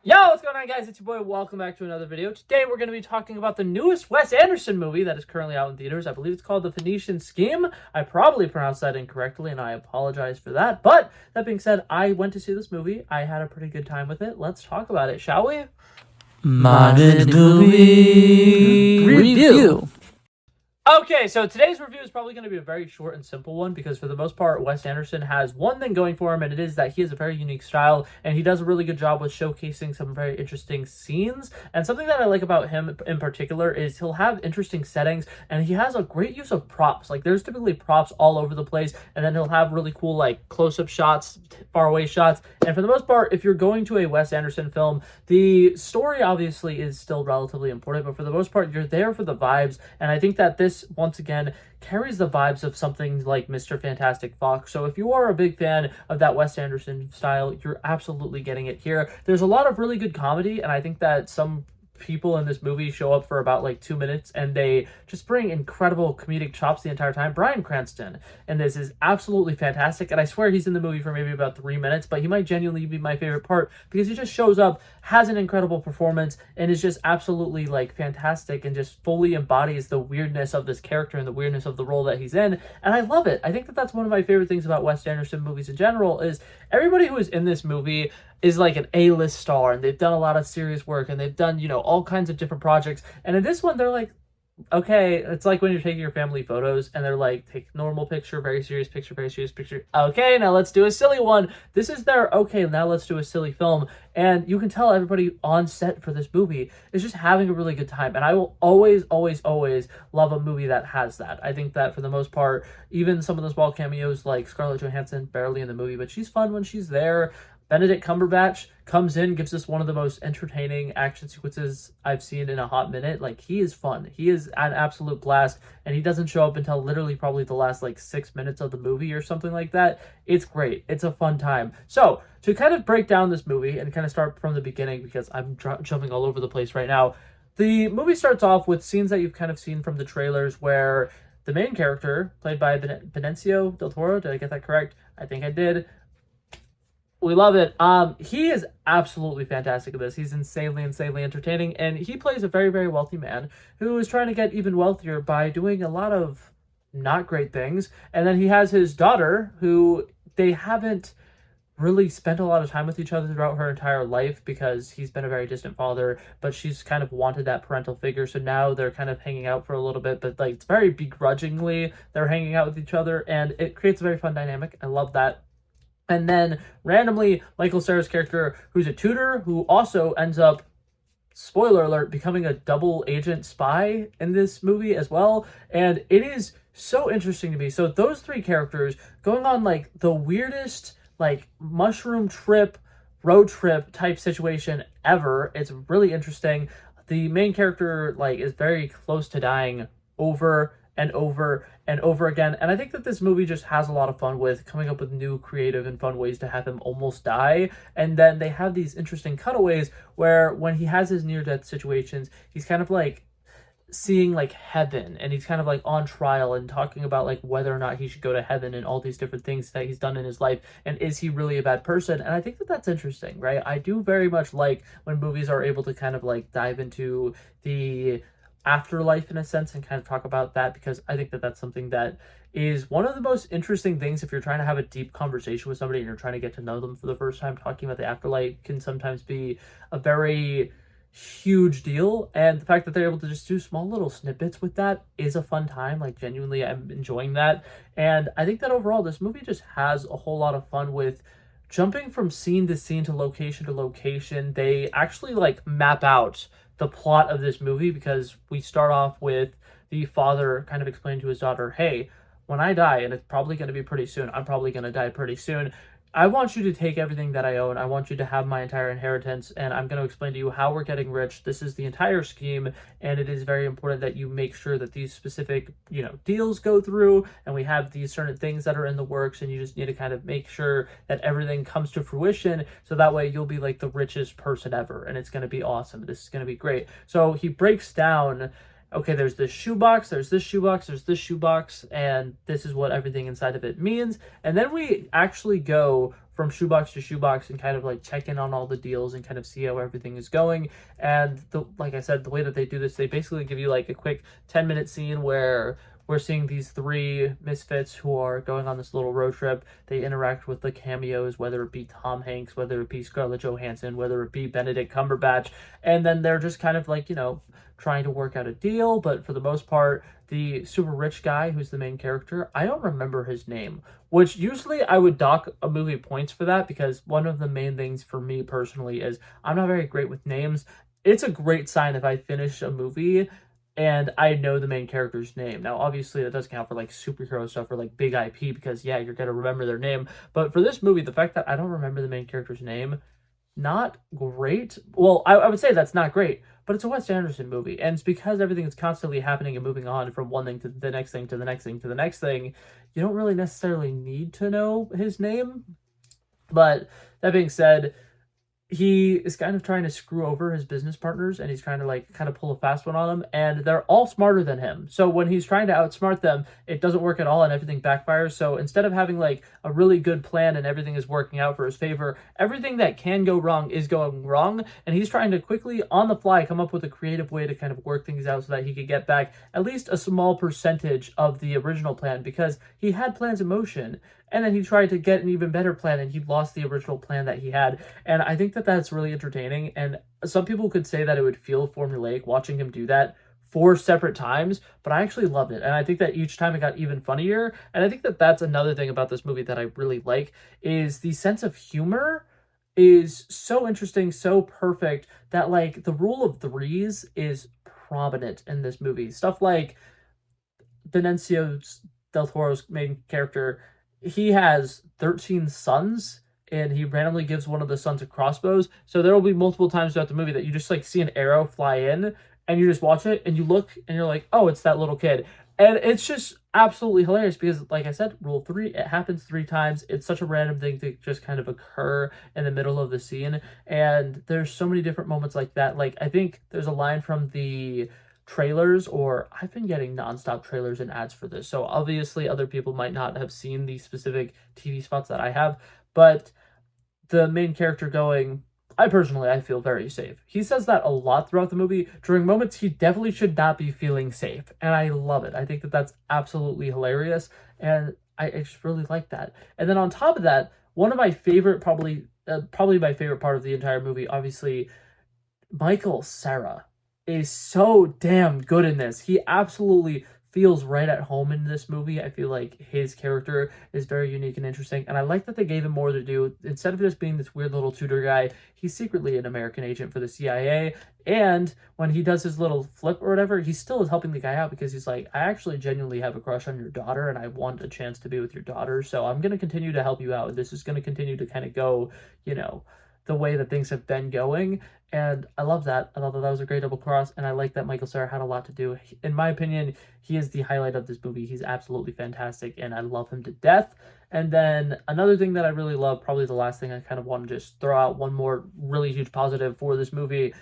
Yo, what's going on, guys? It's your boy. Welcome back to another video. Today, we're going to be talking about the newest Wes Anderson movie that is currently out in theaters. I believe it's called The Phoenician Scheme. I probably pronounced that incorrectly, and I apologize for that. But, that being said, I went to see this movie. I had a pretty good time with it. Let's talk about it, shall we? Modern Movie Review. Okay, so today's review is probably going to be a very short and simple one because for the most part, Wes Anderson has one thing going for him, and it is that he has a very unique style, and he does a really good job with showcasing some very interesting scenes. And something that I like about him in particular is he'll have interesting settings, and he has a great use of props. Like, there's typically props all over the place, and then he'll have really cool, like, close-up shots, far-away shots. And for the most part, if you're going to a Wes Anderson film, the story obviously is still relatively important, but for the most part, you're there for the vibes, and I think that this once again carries the vibes of something like Mr. Fantastic Fox. So if you are a big fan of that Wes Anderson style, you're absolutely getting it here. There's a lot of really good comedy, and I think that some people in this movie show up for about like 2 minutes and they just bring incredible comedic chops the entire time. Bryan Cranston and this is absolutely fantastic, and I swear he's in the movie for maybe about 3 minutes, but he might genuinely be my favorite part because he just shows up, has an incredible performance, and is just absolutely like fantastic and just fully embodies the weirdness of this character and the weirdness of the role that he's in, and I love it. I think that that's one of my favorite things about Wes Anderson movies in general is everybody who is in this movie is like an A-list star, and they've done a lot of serious work, and they've done, all kinds of different projects. And in this one, they're like, okay, it's like when you're taking your family photos, and they're like, take normal picture, very serious picture, very serious picture. Okay, now let's do a silly one. This is their, okay, now let's do a silly film. And you can tell everybody on set for this movie is just having a really good time. And I will always, always, always love a movie that has that. I think that for the most part, even some of the small cameos like Scarlett Johansson, barely in the movie, but she's fun when she's there. Benedict Cumberbatch comes in, gives us one of the most entertaining action sequences I've seen in a hot minute. Like, he is fun. He is an absolute blast, and he doesn't show up until literally probably the last, 6 minutes of the movie or something like that. It's great. It's a fun time. So, to kind of break down this movie and kind of start from the beginning, because I'm jumping all over the place right now, the movie starts off with scenes that you've kind of seen from the trailers where the main character, played by Benicio del Toro, did I get that correct? I think I did. We love it. He is absolutely fantastic at this. He's insanely entertaining, and he plays a very, very wealthy man who is trying to get even wealthier by doing a lot of not great things. And then he has his daughter, who they haven't really spent a lot of time with each other throughout her entire life because he's been a very distant father, but she's kind of wanted that parental figure. So now they're kind of hanging out for a little bit, but like it's very begrudgingly they're hanging out with each other, and it creates a very fun dynamic. I love that. And then, randomly, Michael Cera's character, who's a tutor, who also ends up, spoiler alert, becoming a double agent spy in this movie as well. And it is so interesting to me. So those three characters going on, the weirdest, mushroom trip, road trip type situation ever. It's really interesting. The main character, is very close to dying over and over and over again. And I think that this movie just has a lot of fun with coming up with new creative and fun ways to have him almost die. And then they have these interesting cutaways where when he has his near-death situations, he's kind of seeing heaven, and he's kind of on trial and talking about whether or not he should go to heaven and all these different things that he's done in his life, and is he really a bad person. And I think that that's interesting, right? I do very much like when movies are able to kind of dive into the afterlife in a sense and kind of talk about that, because I think that that's something that is one of the most interesting things if you're trying to have a deep conversation with somebody and you're trying to get to know them for the first time. Talking about the afterlife can sometimes be a very huge deal, and the fact that they're able to just do small little snippets with that is a fun time. Genuinely, I'm enjoying that. And I think that overall this movie just has a whole lot of fun with jumping from scene to scene to location. They actually map out the plot of this movie, because we start off with the father kind of explaining to his daughter, hey, when I die, and it's probably going to be pretty soon, I'm probably going to die pretty soon, I want you to take everything that I own. I want you to have my entire inheritance, and I'm going to explain to you how we're getting rich. This is the entire scheme, and it is very important that you make sure that these specific, deals go through, and we have these certain things that are in the works, and you just need to kind of make sure that everything comes to fruition, so that way you'll be the richest person ever, and it's going to be awesome. This is going to be great. So he breaks down, okay, there's this shoebox, there's this shoebox, there's this shoebox, and this is what everything inside of it means. And then we actually go from shoebox to shoebox and kind of like check in on all the deals and kind of see how everything is going. And like I said, the way that they do this, they basically give you like a quick 10-minute scene where we're seeing these three misfits who are going on this little road trip. They interact with the cameos, whether it be Tom Hanks, whether it be Scarlett Johansson, whether it be Benedict Cumberbatch, and then they're just kind of like, trying to work out a deal. But for the most part, the super rich guy who's the main character, I don't remember his name, which usually I would dock a movie points for that, because one of the main things for me personally is I'm not very great with names. It's a great sign if I finish a movie and I know the main character's name. Now, obviously, that doesn't count for like superhero stuff or like big IP, because yeah, you're gonna remember their name. But for this movie, the fact that I don't remember the main character's name, not great. Well, I would say that's not great, but it's a Wes Anderson movie, and it's because everything is constantly happening and moving on from one thing to the next thing to the next thing to the next thing. You don't really necessarily need to know his name. But that being said, he is kind of trying to screw over his business partners, and he's trying to like kind of pull a fast one on them, and they're all smarter than him. So when he's trying to outsmart them, it doesn't work at all and everything backfires. So instead of having like a really good plan and everything is working out for his favor, everything that can go wrong is going wrong, and he's trying to quickly on the fly come up with a creative way to kind of work things out so that he could get back at least a small percentage of the original plan, because he had plans in motion. And then he tried to get an even better plan, and he lost the original plan that he had. And I think that that's really entertaining. And some people could say that it would feel formulaic watching him do that 4 separate times, but I actually loved it. And I think that each time it got even funnier. And I think that that's another thing about this movie that I really like, is the sense of humor is so interesting, so perfect, that like the rule of threes is prominent in this movie. Stuff like Benicio del Toro's main character, he has 13 sons, and he randomly gives one of the sons a crossbows. So there will be multiple times throughout the movie that you just like see an arrow fly in, and you just watch it and you look and you're like, oh, it's that little kid. And it's just absolutely hilarious because, like I said, rule 3, it happens 3 times. It's such a random thing to just kind of occur in the middle of the scene. And there's so many different moments like that. Like, I think there's a line from the trailers, or I've been getting nonstop trailers and ads for this, so obviously other people might not have seen the specific TV spots that I have, but the main character going, I feel very safe. He says that a lot throughout the movie during moments he definitely should not be feeling safe, and I love it. I think that that's absolutely hilarious, and I just really like that. And then on top of that, one of my favorite, probably my favorite part of the entire movie, obviously, Michael Cera is so damn good in this. He absolutely feels right at home in this movie. I feel like his character is very unique and interesting, and I like that they gave him more to do. Instead of just being this weird little tutor guy, he's secretly an American agent for the CIA, and when he does his little flip or whatever, he still is helping the guy out, because he's like, I actually genuinely have a crush on your daughter, and I want a chance to be with your daughter, so I'm going to continue to help you out. This is going to continue to kind of go, the way that things have been going. And I love that. I thought that was a great double cross, and I like that Michael Cera had a lot to do. In my opinion, he is the highlight of this movie. He's absolutely fantastic, and I love him to death. And then another thing that I really love, probably the last thing I kind of want to just throw out one more really huge positive for this movie,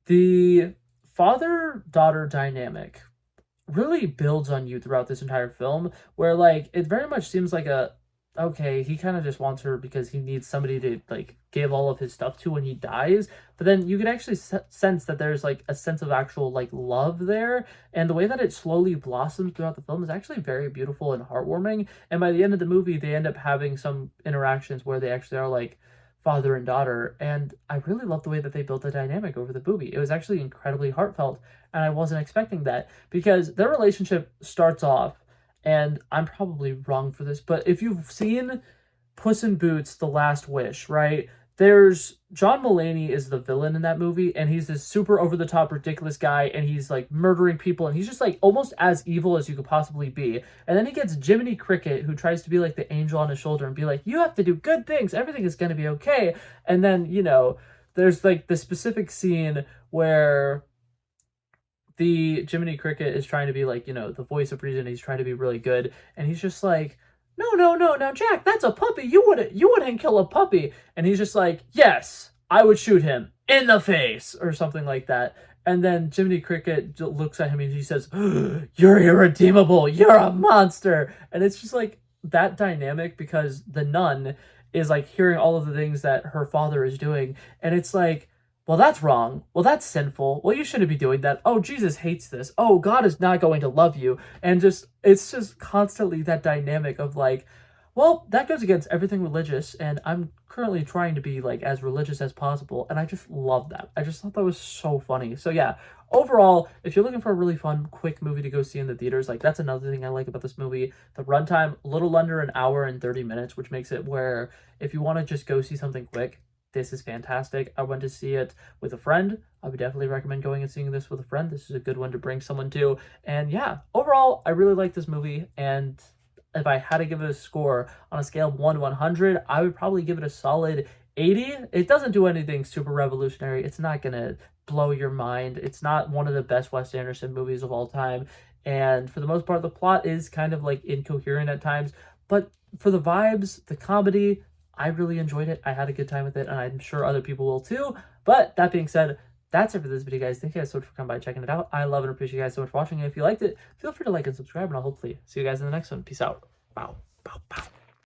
the father-daughter dynamic really builds on you throughout this entire film, where like it very much seems like okay, he kind of just wants her because he needs somebody to like give all of his stuff to when he dies. But then you can actually sense that there's like a sense of actual like love there, and the way that it slowly blossoms throughout the film is actually very beautiful and heartwarming. And by the end of the movie, they end up having some interactions where they actually are like father and daughter, and I really love the way that they built the dynamic over the movie. It was actually incredibly heartfelt, and I wasn't expecting that, because their relationship starts off, and I'm probably wrong for this, but if you've seen Puss in Boots: The Last Wish, right? There's John Mulaney is the villain in that movie, and he's this super over-the-top, ridiculous guy, and he's like murdering people, and he's just like almost as evil as you could possibly be. And then he gets Jiminy Cricket, who tries to be like the angel on his shoulder and be like, you have to do good things, everything is going to be okay. And then, there's like the specific scene where the Jiminy Cricket is trying to be like, the voice of reason. He's trying to be really good, and he's just like, no, now Jack, that's a puppy. You wouldn't kill a puppy. And he's just like, yes, I would shoot him in the face, or something like that. And then Jiminy Cricket looks at him and he says, you're irredeemable. You're a monster. And it's just like that dynamic, because the nun is like hearing all of the things that her father is doing, and it's like, well, that's wrong. Well, that's sinful. Well, you shouldn't be doing that. Oh, Jesus hates this. Oh, God is not going to love you. And just, it's just constantly that dynamic of like, well, that goes against everything religious, and I'm currently trying to be like as religious as possible, and I just love that. I just thought that was so funny. So yeah, overall, if you're looking for a really fun, quick movie to go see in the theaters, like that's another thing I like about this movie. The runtime, a little under an hour and 30 minutes, which makes it where if you want to just go see something quick, this is fantastic. I went to see it with a friend. I would definitely recommend going and seeing this with a friend. This is a good one to bring someone to. And yeah, overall, I really like this movie, and if I had to give it a score on a scale of 1 to 100, I would probably give it a solid 80. It doesn't do anything super revolutionary. It's not going to blow your mind. It's not one of the best Wes Anderson movies of all time. And for the most part, the plot is kind of like incoherent at times. But for the vibes, the comedy, I really enjoyed it. I had a good time with it, and I'm sure other people will too. But that being said, that's it for this video, guys. Thank you guys so much for coming by checking it out. I love and appreciate you guys so much for watching. And if you liked it, feel free to like and subscribe, and I'll hopefully see you guys in the next one. Peace out. Bow, bow, bow.